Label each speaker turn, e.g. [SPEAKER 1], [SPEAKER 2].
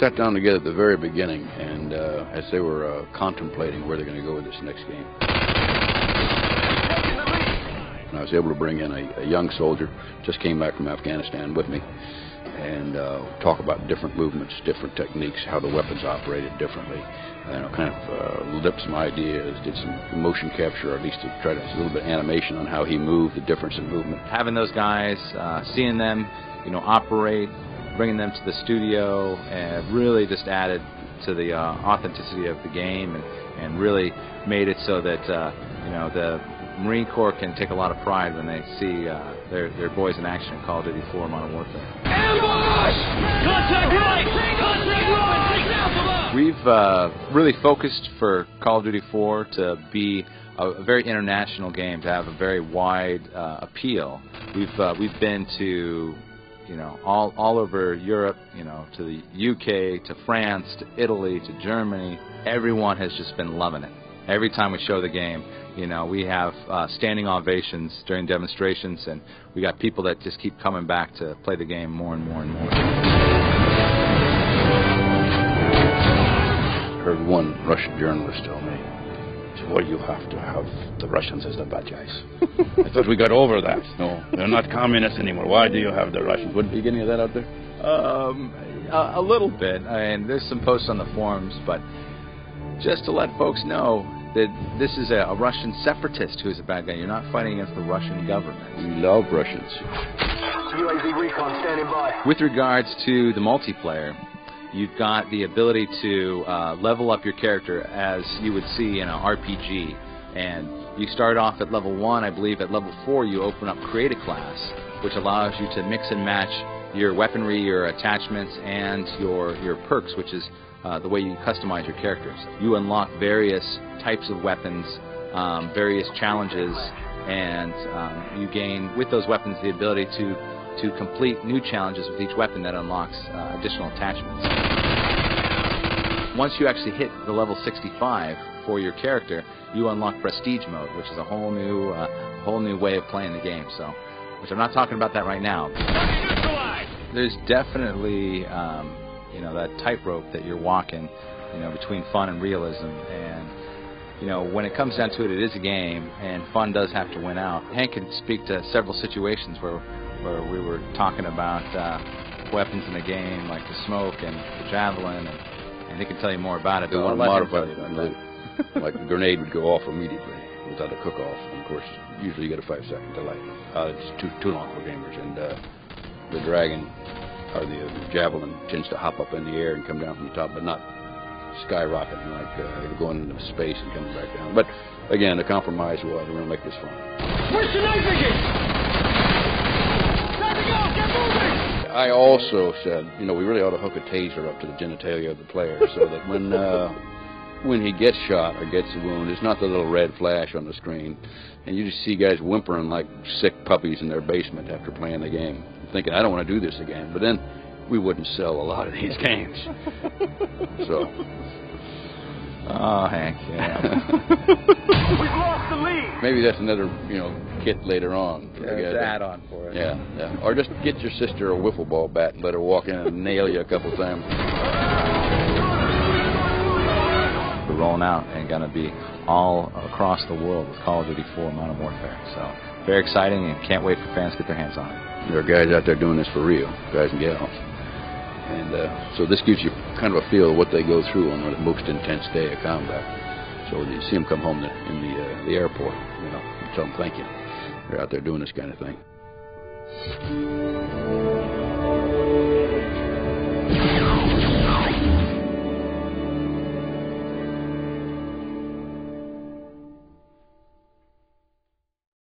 [SPEAKER 1] sat down together at the very beginning, and as they were contemplating where they're going to go with this next game. And I was able to bring in a young soldier, just came back from Afghanistan with me, and talk about different movements, different techniques, how the weapons operated differently. And kind of lipped some ideas, did some motion capture, or at least to try to a little bit of animation on how he moved, the difference in movement.
[SPEAKER 2] Having those guys, seeing them, operate, bringing them to the studio, really just added to the authenticity of the game, and really made it so that the Marine Corps can take a lot of pride when they see their boys in action in Call of Duty 4 Modern Warfare.
[SPEAKER 3] Ambush! Contact right! Contact right! Take Alpha!
[SPEAKER 2] We've really focused for Call of Duty 4 to be a very international game, to have a very wide appeal. We've been to all over Europe, to the UK, to France, to Italy, to Germany. Everyone has just been loving it. Every time we show the game, we have standing ovations during demonstrations, and we got people that just keep coming back to play the game more and more and more.
[SPEAKER 1] I heard one Russian journalist tell me, he said, well, you have to have the Russians as the bad guys. I thought we got over that. No, they're not communists anymore. Why do you have the Russians? Wouldn't you get any of that out there?
[SPEAKER 2] A little bit. There's some posts on the forums, but just to let folks know that this is a Russian separatist who is a bad guy. You're not fighting against the Russian government.
[SPEAKER 1] We love Russians.
[SPEAKER 3] UAV recon standing by.
[SPEAKER 2] With regards to the multiplayer, you've got the ability to level up your character as you would see in an RPG. And you start off at level 1. I believe at level 4 you open up Create a Class, which allows you to mix and match your weaponry, your attachments, and your perks, which is the way you customize your characters. You unlock various types of weapons, various challenges, and you gain with those weapons the ability to complete new challenges with each weapon that unlocks additional attachments. Once you actually hit the level 65 for your character, you unlock Prestige mode, which is a whole new way of playing the game. So, which I'm not talking about that right now. There's definitely that tightrope that you're walking, between fun and realism. And when it comes down to it, it is a game, and fun does have to win out. Hank can speak to several situations where we were talking about weapons in the game, like the smoke and the javelin, and he can tell you more about it.
[SPEAKER 1] They want to modify it. Like the grenade would go off immediately without a cook-off. And of course, usually you get a 5-second delay. It's too long for gamers. And the dragon, or the javelin, tends to hop up in the air and come down from the top, but not skyrocketing like going into space and coming back down. But again, the compromise was we're going to make this fun.
[SPEAKER 3] Where's the knife again? Time to go! Get moving!
[SPEAKER 1] I also said, we really ought to hook a taser up to the genitalia of the player so that when he gets shot or gets a wound, it's not the little red flash on the screen, and you just see guys whimpering like sick puppies in their basement after playing the game, thinking, I don't want to do this again. But then we wouldn't sell a lot of these games. So.
[SPEAKER 2] Oh, Hank, yeah.
[SPEAKER 3] We've lost the lead.
[SPEAKER 1] Maybe that's another, kit later on.
[SPEAKER 2] It's add-on for it.
[SPEAKER 1] Yeah. Or just get your sister a wiffle ball bat and let her walk in and nail you a couple times.
[SPEAKER 2] We're rolling out and going to be all across the world with Call of Duty 4 Modern Warfare. So very exciting, and can't wait for fans to get their hands on it.
[SPEAKER 1] There are guys out there doing this for real, guys and gals. And so this gives you kind of a feel of what they go through on the most intense day of combat. So you see them come home in the airport, you tell them thank you. They're out there doing this kind of thing.